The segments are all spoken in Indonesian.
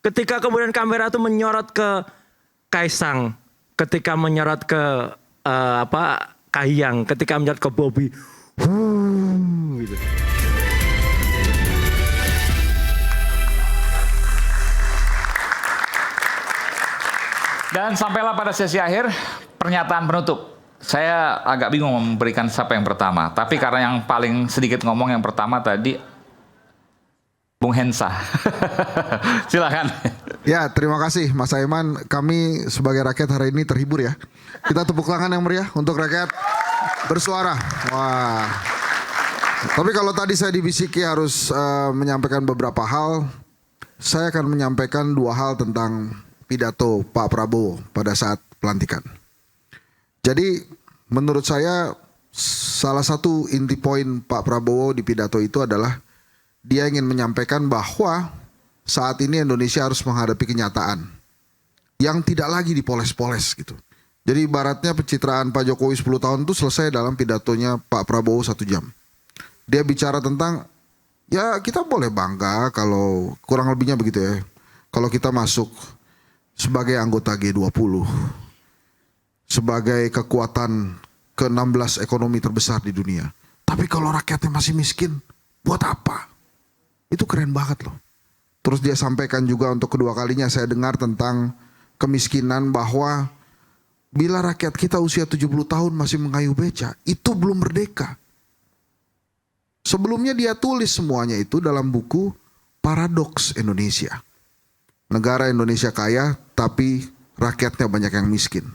Ketika kemudian kamera itu menyorot ke Kaisang, ketika menyorot ke Kahiyang, ketika menyorot ke Bobi, gitu. Dan sampailah pada sesi akhir, pernyataan penutup. Saya agak bingung memberikan siapa yang pertama. Tapi karena yang paling sedikit ngomong yang pertama tadi, Bung Hensa. Silakan. Ya, terima kasih Mas Aiman. Kami sebagai rakyat hari ini terhibur ya. Kita tepuk tangan yang meriah untuk rakyat bersuara. Wah. Tapi kalau tadi saya dibisiki harus menyampaikan beberapa hal, saya akan menyampaikan 2 hal tentang pidato Pak Prabowo pada saat pelantikan. Jadi menurut saya salah satu inti poin Pak Prabowo di pidato itu adalah dia ingin menyampaikan bahwa saat ini Indonesia harus menghadapi kenyataan yang tidak lagi dipoles-poles gitu. Jadi ibaratnya pencitraan Pak Jokowi 10 tahun itu selesai dalam pidatonya Pak Prabowo 1 jam. Dia bicara tentang ya kita boleh bangga kalau kurang lebihnya begitu ya. Kalau kita masuk sebagai anggota G20, sebagai kekuatan ke-16 ekonomi terbesar di dunia. Tapi kalau rakyatnya masih miskin, buat apa? Itu keren banget loh. Terus dia sampaikan juga untuk kedua kalinya saya dengar tentang kemiskinan bahwa bila rakyat kita usia 70 tahun masih mengayuh beca, itu belum merdeka. Sebelumnya dia tulis semuanya itu dalam buku Paradoks Indonesia. Negara Indonesia kaya tapi rakyatnya banyak yang miskin.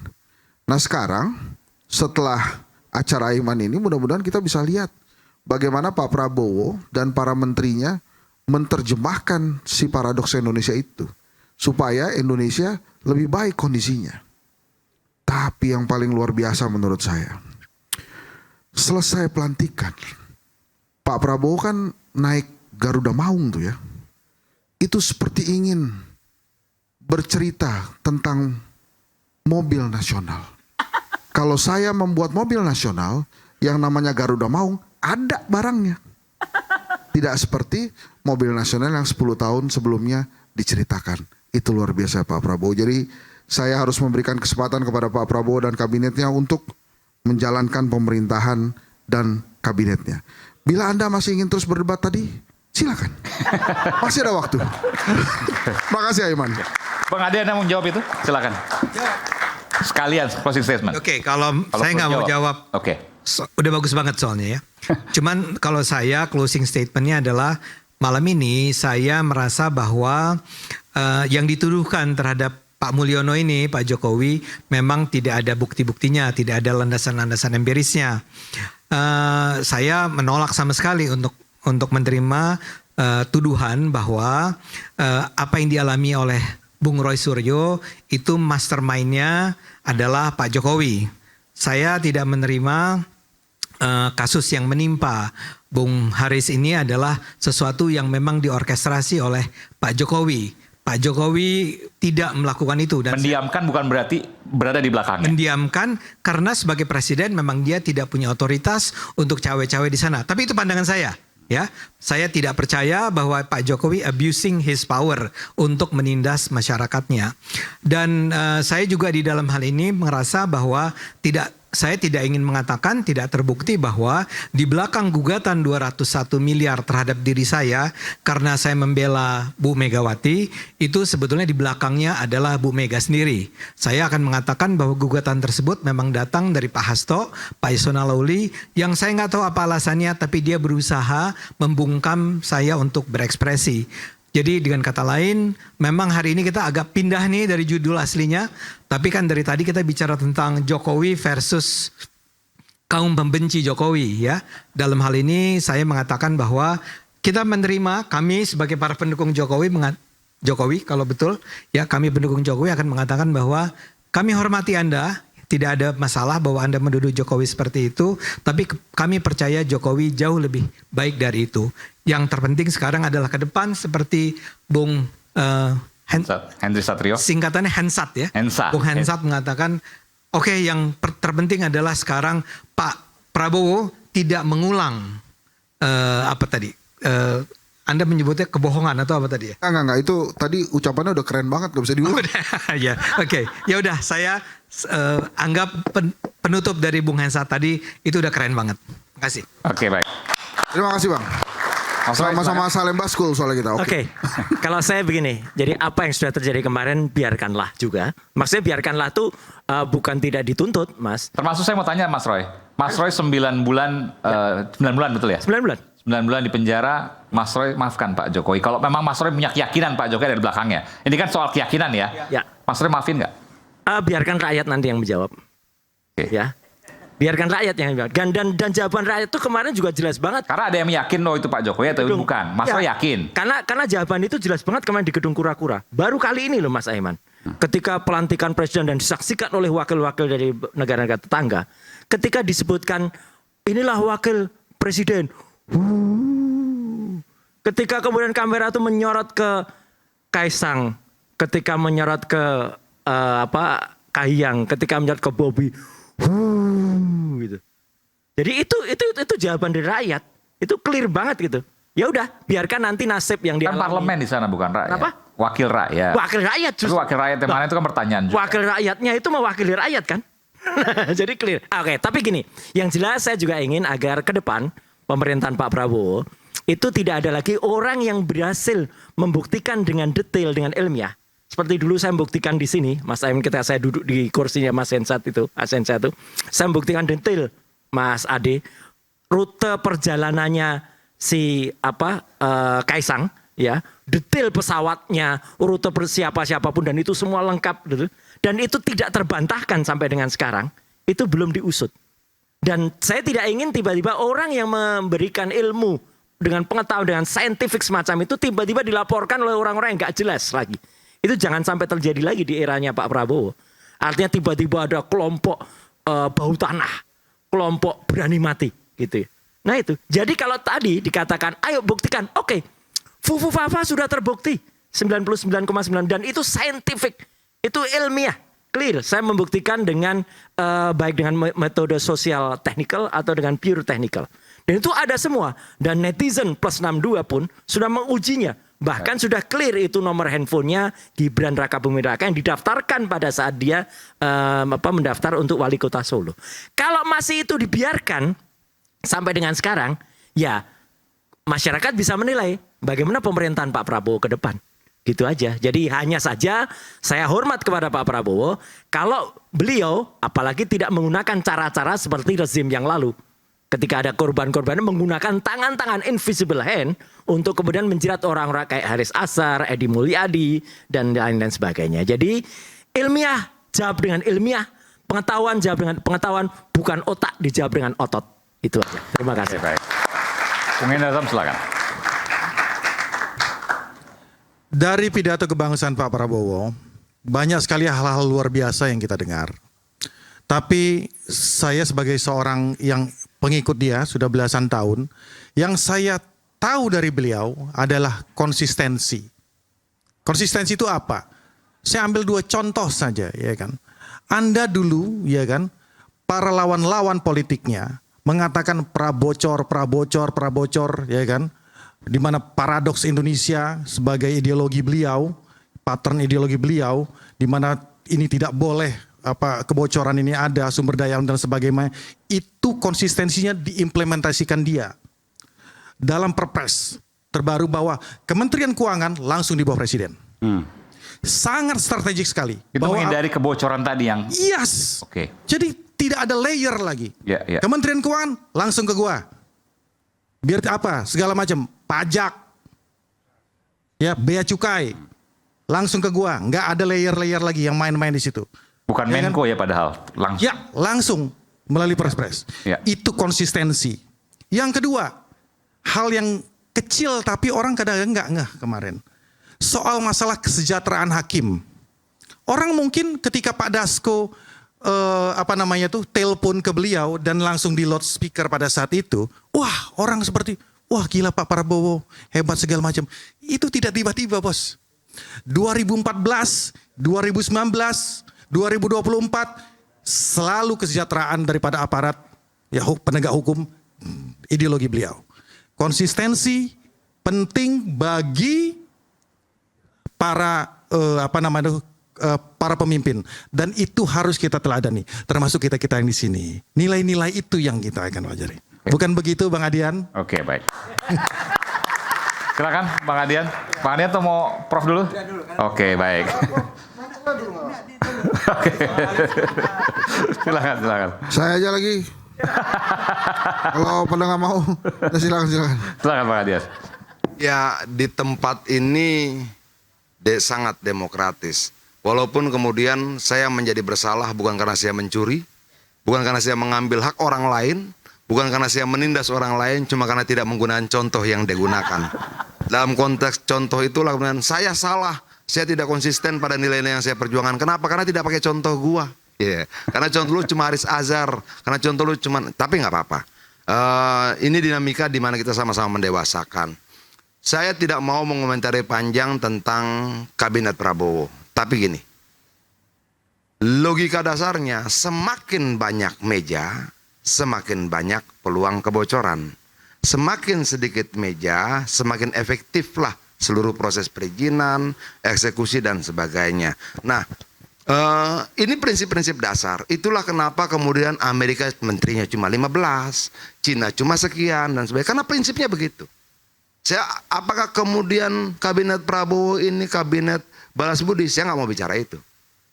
Nah sekarang setelah acara Aiman ini mudah-mudahan kita bisa lihat bagaimana Pak Prabowo dan para menterinya menerjemahkan si paradoks Indonesia itu supaya Indonesia lebih baik kondisinya. Tapi yang paling luar biasa menurut saya, selesai pelantikan Pak Prabowo kan naik Garuda Maung tuh ya. Itu seperti ingin bercerita tentang mobil nasional. Kalau saya membuat mobil nasional yang namanya Garuda Maung, ada barangnya. Tidak seperti mobil nasional yang 10 tahun sebelumnya diceritakan. Itu luar biasa Pak Prabowo. Jadi saya harus memberikan kesempatan kepada Pak Prabowo dan kabinetnya untuk menjalankan pemerintahan dan kabinetnya. Bila Anda masih ingin terus berdebat tadi, silakan. Masih ada waktu. Makasih Aiman. Bang Ade, Anda mau jawab itu? Silakan. Sekalian closing statement. Oke, kalau saya nggak mau jawab. Oke. Udah bagus banget soalnya ya. Cuman kalau saya closing statementnya adalah malam ini saya merasa bahwa yang dituduhkan terhadap Pak Mulyono ini, Pak Jokowi, memang tidak ada bukti-buktinya, tidak ada landasan-landasan empirisnya. Saya menolak sama sekali untuk menerima tuduhan bahwa apa yang dialami oleh Bung Roy Suryo itu mastermind-nya adalah Pak Jokowi. Saya tidak menerima kasus yang menimpa Bung Haris ini adalah sesuatu yang memang diorkestrasi oleh Pak Jokowi. Pak Jokowi tidak melakukan itu. Dan mendiamkan bukan berarti berada di belakangnya. Mendiamkan karena sebagai presiden memang dia tidak punya otoritas untuk cawe-cawe di sana. Tapi itu pandangan saya. Ya, saya tidak percaya bahwa Pak Jokowi abusing his power untuk menindas masyarakatnya. Dan saya juga di dalam hal ini merasa bahwa saya tidak ingin mengatakan, tidak terbukti bahwa di belakang gugatan 201 miliar terhadap diri saya karena saya membela Bu Megawati, itu sebetulnya di belakangnya adalah Bu Mega sendiri. Saya akan mengatakan bahwa gugatan tersebut memang datang dari Pak Hasto, Pak Yasona Lawli, yang saya nggak tahu apa alasannya, tapi dia berusaha membungkam saya untuk berekspresi. Jadi dengan kata lain, memang hari ini kita agak pindah nih dari judul aslinya. Tapi kan dari tadi kita bicara tentang Jokowi versus kaum pembenci Jokowi ya. Dalam hal ini saya mengatakan bahwa kita menerima, kami sebagai para pendukung Jokowi kalau betul ya, kami pendukung Jokowi akan mengatakan bahwa kami hormati Anda. Tidak ada masalah bahwa Anda menuduh Jokowi seperti itu. Tapi kami percaya Jokowi jauh lebih baik dari itu. Yang terpenting sekarang adalah ke depan seperti Bung Henry Satrio. Singkatannya Hensat ya. Hensa. Bung Hensat mengatakan, oke, yang terpenting adalah sekarang Pak Prabowo tidak mengulang Anda menyebutnya kebohongan atau apa tadi ya? Enggak. Itu tadi ucapannya udah keren banget, gak bisa diulang. Ya, oke. Ya udah, saya anggap penutup dari Bung Hensat tadi itu udah keren banget. Terima kasih. Oke, baik. Terima kasih Bang. Sama-sama Salemba School soalnya kita. Oke, kalau saya begini, jadi apa yang sudah terjadi kemarin biarkanlah juga. Maksudnya biarkanlah tuh bukan tidak dituntut, Mas. Termasuk saya mau tanya Mas Roy. Mas Roy 9 bulan, 9 bulan betul ya? 9 bulan. 9 bulan di penjara, Mas Roy maafkan Pak Jokowi. Kalau memang Mas Roy punya keyakinan Pak Jokowi dari belakangnya. Ini kan soal keyakinan ya. Ya. Mas Roy maafin nggak? Biarkan rakyat nanti yang menjawab. Oke. Ya. Biarkan rakyat yang menjawab. Dan jawaban rakyat itu kemarin juga jelas banget. Karena ada yang yakin loh itu Pak Jokowi atau bukan. Mas Roy yakin. Karena jawaban itu jelas banget kemarin di gedung kura-kura. Baru kali ini loh Mas Aiman. Ketika pelantikan presiden dan disaksikan oleh wakil-wakil dari negara-negara tetangga. Ketika disebutkan inilah wakil presiden. Ketika kemudian kamera itu menyorot ke Kaisang. Ketika menyorot ke Kahiyang. Ketika menyorot ke Bobi. Gitu. Jadi itu jawaban dari rakyat. Itu clear banget gitu. Ya udah, biarkan nanti nasib yang Kan dialami. parlemen di sana bukan rakyat. Kenapa? Wakil rakyat. Wakil rakyat Tapi justru. wakil rakyat yang mana itu kan pertanyaan juga. Wakil rakyatnya itu mewakili rakyat kan. Jadi clear. Oke, tapi gini, yang jelas saya juga ingin agar ke depan pemerintahan Pak Prabowo itu tidak ada lagi orang yang berhasil membuktikan dengan detail, dengan ilmiah. Seperti dulu saya membuktikan di sini, Mas Aiman, ketika saya duduk di kursinya Mas Hensat itu, saya membuktikan detail, Mas Ade, rute perjalanannya si Kaisang, ya, detail pesawatnya, rute siapapun dan itu semua lengkap, gitu. Dan itu tidak terbantahkan sampai dengan sekarang, itu belum diusut. Dan saya tidak ingin tiba-tiba orang yang memberikan ilmu dengan pengetahuan, dengan saintifik semacam itu tiba-tiba dilaporkan oleh orang-orang yang gak jelas lagi. Itu jangan sampai terjadi lagi di eranya Pak Prabowo. Artinya tiba-tiba ada kelompok bau tanah, kelompok berani mati gitu. Nah itu. Jadi kalau tadi dikatakan ayo buktikan, oke. Fufu-fafa sudah terbukti 99,9 dan itu scientific. Itu ilmiah, clear. Saya membuktikan dengan baik dengan metode sosial technical atau dengan pure technical. Dan itu ada semua. Dan netizen plus 62 pun sudah mengujinya. Bahkan sudah clear itu nomor handphonenya Gibran Rakabuming Raka yang didaftarkan pada saat dia mendaftar untuk wali kota Solo. Kalau masih itu dibiarkan sampai dengan sekarang, ya masyarakat bisa menilai bagaimana pemerintahan Pak Prabowo ke depan. Gitu aja. Jadi hanya saja saya hormat kepada Pak Prabowo kalau beliau apalagi tidak menggunakan cara-cara seperti rezim yang lalu. Ketika ada korban-korban menggunakan tangan-tangan invisible hand untuk kemudian menjerat orang-orang kayak Haris Azhar, Edi Mulyadi, dan lain-lain sebagainya. Jadi ilmiah jawab dengan ilmiah, pengetahuan jawab dengan pengetahuan, bukan otak dijawab dengan otot. Itu aja. Terima kasih. Baik. Bung Indra, silakan. Dari pidato kebangsaan Pak Prabowo, banyak sekali hal-hal luar biasa yang kita dengar. Tapi saya sebagai seorang yang pengikut dia sudah belasan tahun, yang saya tahu dari beliau adalah konsistensi. Konsistensi itu apa? Saya ambil 2 contoh saja, ya kan. Anda dulu, ya kan, para lawan-lawan politiknya mengatakan prabocor, ya kan. Di mana paradoks Indonesia sebagai ideologi beliau, pattern ideologi beliau, di mana ini tidak boleh kebocoran ini ada, sumber daya dan sebagainya, itu konsistensinya diimplementasikan dia. Dalam Perpres terbaru bahwa Kementerian Keuangan langsung di bawah Presiden. Sangat strategik sekali. Itu bahwa menghindari kebocoran tadi yang... Yes. Oke. Jadi tidak ada layer lagi. Ya. Kementerian Keuangan langsung ke gua. Biar apa? Segala macam. Pajak. Ya, bea cukai. Langsung ke gua. Nggak ada layer-layer lagi yang main-main di situ. Bukan Ya Menko ya padahal. Langsung. Ya, langsung melalui Perpres. Ya. Itu konsistensi. Yang kedua, hal yang kecil tapi orang kadang nggak ngeh kemarin. Soal masalah kesejahteraan hakim. Orang mungkin ketika Pak Dasko telepon ke beliau dan langsung di loudspeaker pada saat itu, wah orang seperti, wah gila Pak Prabowo, hebat segala macam. Itu tidak tiba-tiba bos. 2014, 2019, 2024 selalu kesejahteraan daripada aparat ya penegak hukum ideologi beliau. Konsistensi penting bagi para para pemimpin, dan itu harus kita teladani, termasuk kita yang di sini. Nilai-nilai itu yang kita akan pelajari. Bukan begitu, Bang Adian? Oke, baik. Silakan Bang Adian. Bang Adian tuh mau Prof dulu? Oke, baik. Oke. Silakan. Saya aja lagi. Kalau pada nggak mau, ya silakan. Silakan Bang Adian. Ya, di tempat ini sangat demokratis. Walaupun kemudian saya menjadi bersalah bukan karena saya mencuri, bukan karena saya mengambil hak orang lain, bukan karena saya menindas orang lain, cuma karena tidak menggunakan contoh yang digunakan. Dalam konteks contoh itulah kemudian saya salah, saya tidak konsisten pada nilai-nilai yang saya perjuangkan. Kenapa? Karena tidak pakai contoh gua. Yeah. Karena contoh lu cuma Haris Azhar, karena contoh lu cuma, tapi nggak apa-apa. Ini dinamika di mana kita sama-sama mendewasakan. Saya tidak mau mengomentari panjang tentang kabinet Prabowo. Tapi gini, logika dasarnya semakin banyak meja, semakin banyak peluang kebocoran. Semakin sedikit meja, semakin efektiflah seluruh proses perizinan, eksekusi dan sebagainya. Nah, ini prinsip-prinsip dasar. Itulah kenapa kemudian Amerika menterinya cuma 15, Cina cuma sekian dan sebagainya. Karena prinsipnya begitu. Apakah kemudian kabinet Prabowo ini kabinet balas budi? Saya nggak mau bicara itu.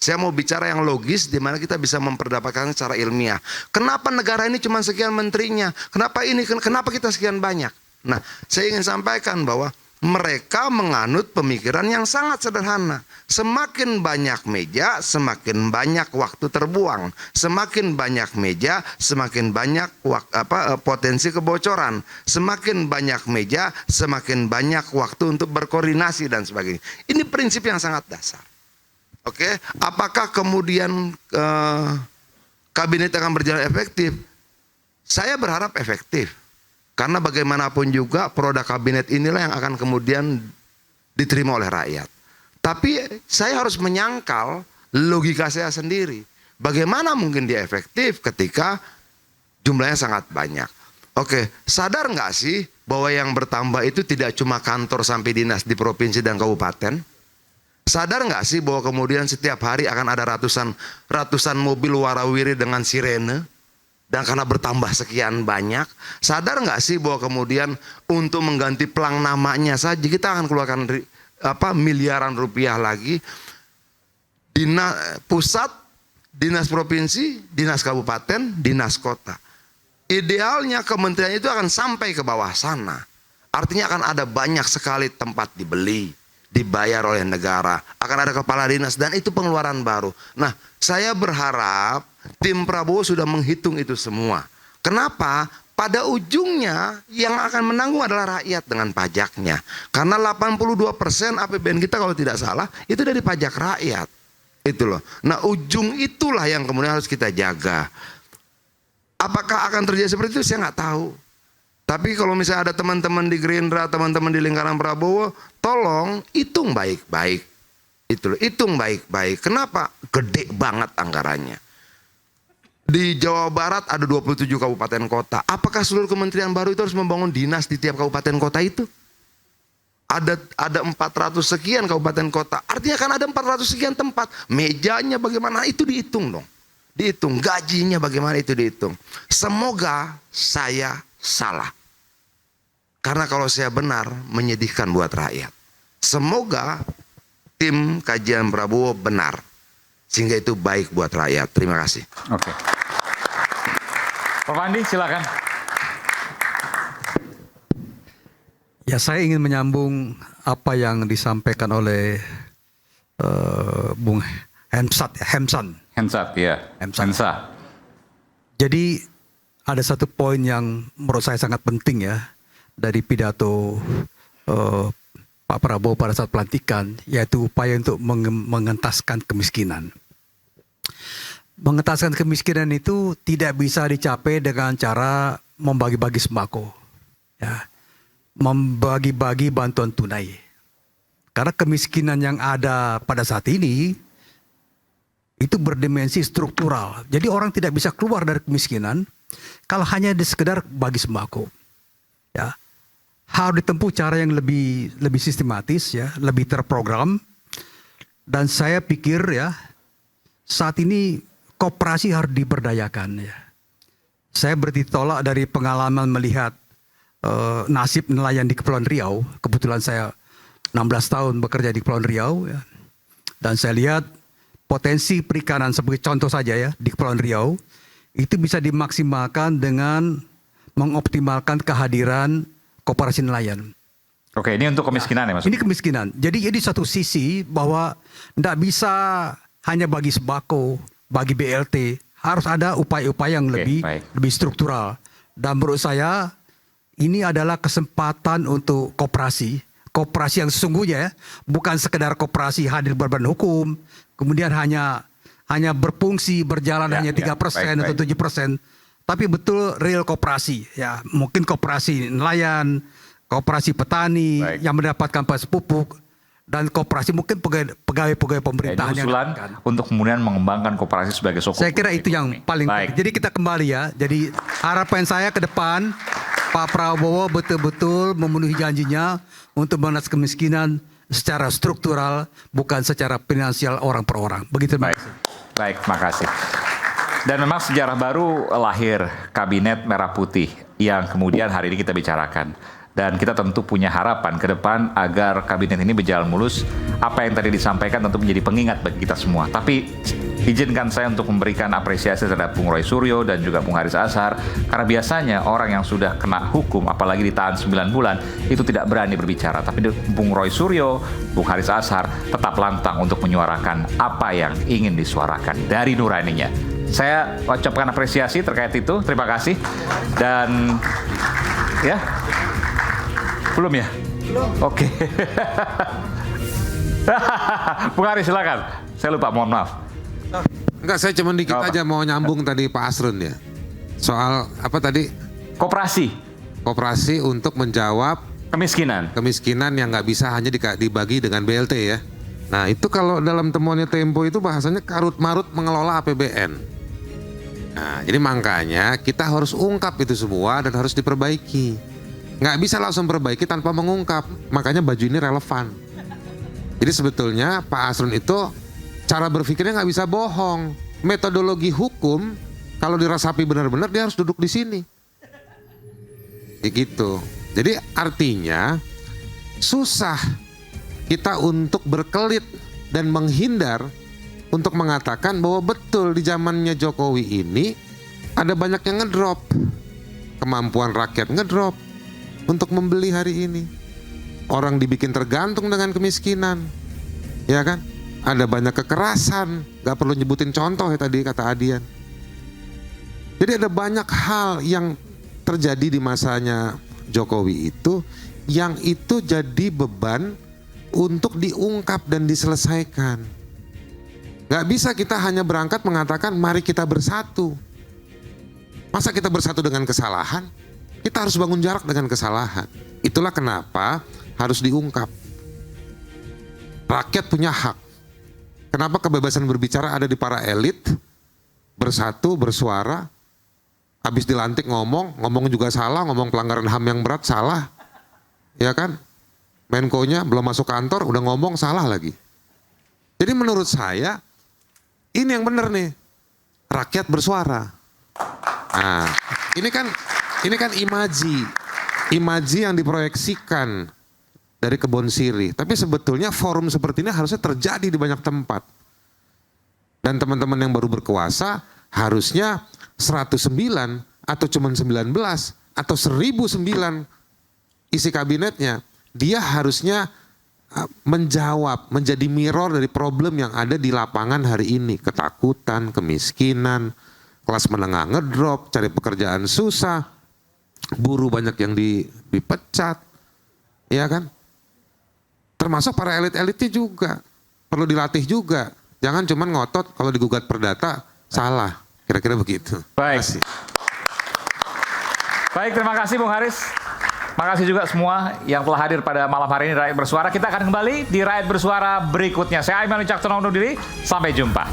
Saya mau bicara yang logis di mana kita bisa memperdapatkan secara ilmiah. Kenapa negara ini cuma sekian menterinya? Kenapa kita sekian banyak? Nah, saya ingin sampaikan bahwa mereka menganut pemikiran yang sangat sederhana. Semakin banyak meja, semakin banyak waktu terbuang. Semakin banyak meja, semakin banyak potensi kebocoran. Semakin banyak meja, semakin banyak waktu untuk berkoordinasi dan sebagainya. Ini prinsip yang sangat dasar. Oke, apakah kemudian kabinet akan berjalan efektif? Saya berharap efektif. Karena bagaimanapun juga produk kabinet inilah yang akan kemudian diterima oleh rakyat. Tapi saya harus menyangkal logika saya sendiri. Bagaimana mungkin dia efektif ketika jumlahnya sangat banyak. Oke, sadar nggak sih bahwa yang bertambah itu tidak cuma kantor sampai dinas di provinsi dan kabupaten? Sadar nggak sih bahwa kemudian setiap hari akan ada ratusan mobil warawiri dengan sirene? Dan karena bertambah sekian banyak, sadar nggak sih bahwa kemudian untuk mengganti pelang namanya saja kita akan keluarkan miliaran rupiah lagi. Dinas pusat, dinas provinsi, dinas kabupaten, dinas kota. Idealnya kementerian itu akan sampai ke bawah sana. Artinya akan ada banyak sekali tempat dibeli, dibayar oleh negara, akan ada kepala dinas dan itu pengeluaran baru. Nah, saya berharap tim Prabowo sudah menghitung itu semua. Kenapa? Pada ujungnya yang akan menanggung adalah rakyat dengan pajaknya. Karena 82% APBN kita kalau tidak salah itu dari pajak rakyat. Itu loh. Nah, ujung itulah yang kemudian harus kita jaga. Apakah akan terjadi seperti itu? Saya nggak tahu. Tapi kalau misalnya ada teman-teman di Gerindra, teman-teman di lingkaran Prabowo, tolong hitung baik-baik. Itu loh, hitung baik-baik. Kenapa? Gede banget anggarannya. Di Jawa Barat ada 27 kabupaten kota. Apakah seluruh kementerian baru itu harus membangun dinas di tiap kabupaten kota itu? Ada 400 sekian kabupaten kota. Artinya kan ada 400 sekian tempat. Mejanya bagaimana itu dihitung dong. Dihitung. Gajinya bagaimana itu dihitung. Semoga saya salah. Karena kalau saya benar menyedihkan buat rakyat. Semoga tim kajian Prabowo benar. Sehingga itu baik buat rakyat. Terima kasih. Oke. Pak Pandi silakan. Ya, saya ingin menyambung apa yang disampaikan oleh Bung Hensat. Ya. Hensa. Jadi ada satu poin yang menurut saya sangat penting ya dari pidato Pak Prabowo pada saat pelantikan, yaitu upaya untuk mengentaskan kemiskinan. Mengentaskan kemiskinan itu tidak bisa dicapai dengan cara membagi-bagi sembako, ya, membagi-bagi bantuan tunai. Karena kemiskinan yang ada pada saat ini itu berdimensi struktural. Jadi orang tidak bisa keluar dari kemiskinan kalau hanya sekedar bagi sembako. Ya. harus ditempuh cara yang lebih sistematis ya, lebih terprogram. Dan saya pikir ya, saat ini koperasi harus diberdayakan ya. Saya bertolak dari pengalaman melihat nasib nelayan di Kepulauan Riau. Kebetulan saya 16 tahun bekerja di Kepulauan Riau ya. Dan saya lihat potensi perikanan sebagai contoh saja ya di Kepulauan Riau itu bisa dimaksimalkan dengan mengoptimalkan kehadiran koperasi nelayan. Oke, ini untuk kemiskinan ya Mas? Ini kemiskinan. Jadi satu sisi bahwa tidak bisa hanya bagi sembako, bagi BLT, harus ada upaya-upaya yang lebih struktural. Dan menurut saya ini adalah kesempatan untuk koperasi yang sesungguhnya ya, bukan sekedar koperasi hadir berbadan hukum, kemudian hanya berfungsi berjalan hanya 3% atau 7%, tapi betul real koperasi ya, mungkin koperasi nelayan, koperasi petani yang mendapatkan panas pupuk, dan koperasi mungkin pegawai-pegawai pemerintahan yang usulan untuk kemudian mengembangkan koperasi sebagai sokong. Saya kira itu yang paling penting. Jadi kita kembali ya. Jadi harapan saya ke depan Pak Prabowo betul-betul memenuhi janjinya untuk mengatasi kemiskinan secara struktural, bukan secara finansial orang per orang. Begitu. Baik, terima kasih. Dan memang sejarah baru lahir Kabinet Merah Putih yang kemudian hari ini kita bicarakan. Dan kita tentu punya harapan ke depan agar kabinet ini berjalan mulus. Apa yang tadi disampaikan tentu menjadi pengingat bagi kita semua. Tapi izinkan saya untuk memberikan apresiasi terhadap Bung Roy Suryo dan juga Bung Haris Azhar. Karena biasanya orang yang sudah kena hukum, apalagi ditahan 9 bulan, itu tidak berani berbicara. Tapi Bung Roy Suryo, Bung Haris Azhar tetap lantang untuk menyuarakan apa yang ingin disuarakan dari nuraninya. Saya ucapkan apresiasi terkait itu. Terima kasih. Dan ya, belum ya? Belum. Oke. Bung Haris silakan. Saya lupa, mohon maaf. Enggak, saya cuma dikit aja mau nyambung tadi Pak Asrun ya. Soal apa tadi? Koperasi untuk menjawab kemiskinan yang nggak bisa hanya dibagi dengan BLT ya. Nah itu kalau dalam temuannya Tempo itu bahasanya karut-marut mengelola APBN. Nah jadi makanya kita harus ungkap itu semua dan harus diperbaiki. Nggak bisa langsung perbaiki tanpa mengungkap. Makanya baju ini relevan. Jadi sebetulnya Pak Asrun itu cara berpikirnya nggak bisa bohong. Metodologi hukum kalau dirasapi benar-benar dia harus duduk di sini. Gitu. Jadi artinya susah kita untuk berkelit dan menghindar untuk mengatakan bahwa betul di zamannya Jokowi ini ada banyak yang ngedrop. Kemampuan rakyat ngedrop untuk membeli hari ini. Orang dibikin tergantung dengan kemiskinan. Ya kan? Ada banyak kekerasan. Gak perlu nyebutin contoh ya tadi kata Adian. Jadi ada banyak hal yang terjadi di masanya Jokowi itu yang itu jadi beban untuk diungkap dan diselesaikan. Gak bisa kita hanya berangkat mengatakan mari kita bersatu. Masa kita bersatu dengan kesalahan? Kita harus bangun jarak dengan kesalahan. Itulah kenapa harus diungkap. Rakyat punya hak. Kenapa kebebasan berbicara ada di para elit? Bersatu, bersuara. Habis dilantik ngomong juga salah, ngomong pelanggaran HAM yang berat salah. Ya kan? Menko-nya belum masuk kantor udah ngomong salah lagi. Jadi menurut saya ini yang benar nih. Rakyat bersuara. Nah, ini kan imaji yang diproyeksikan dari Kebon Sirih. Tapi sebetulnya forum seperti ini harusnya terjadi di banyak tempat. Dan teman-teman yang baru berkuasa harusnya 109 atau cuma 19 atau 1009 isi kabinetnya. Dia harusnya menjawab, menjadi mirror dari problem yang ada di lapangan hari ini. Ketakutan, kemiskinan, kelas menengah ngedrop, cari pekerjaan susah, buruh banyak yang dipecat, ya kan? Termasuk para elit-elitnya juga, perlu dilatih juga. Jangan cuma ngotot kalau digugat perdata, salah. Kira-kira begitu. Baik. Baik, terima kasih Bung Haris. Terima kasih juga semua yang telah hadir pada malam hari ini Rakyat Bersuara. Kita akan kembali di Rakyat Bersuara berikutnya. Saya Aiman Wicaksono undur diri. Sampai jumpa.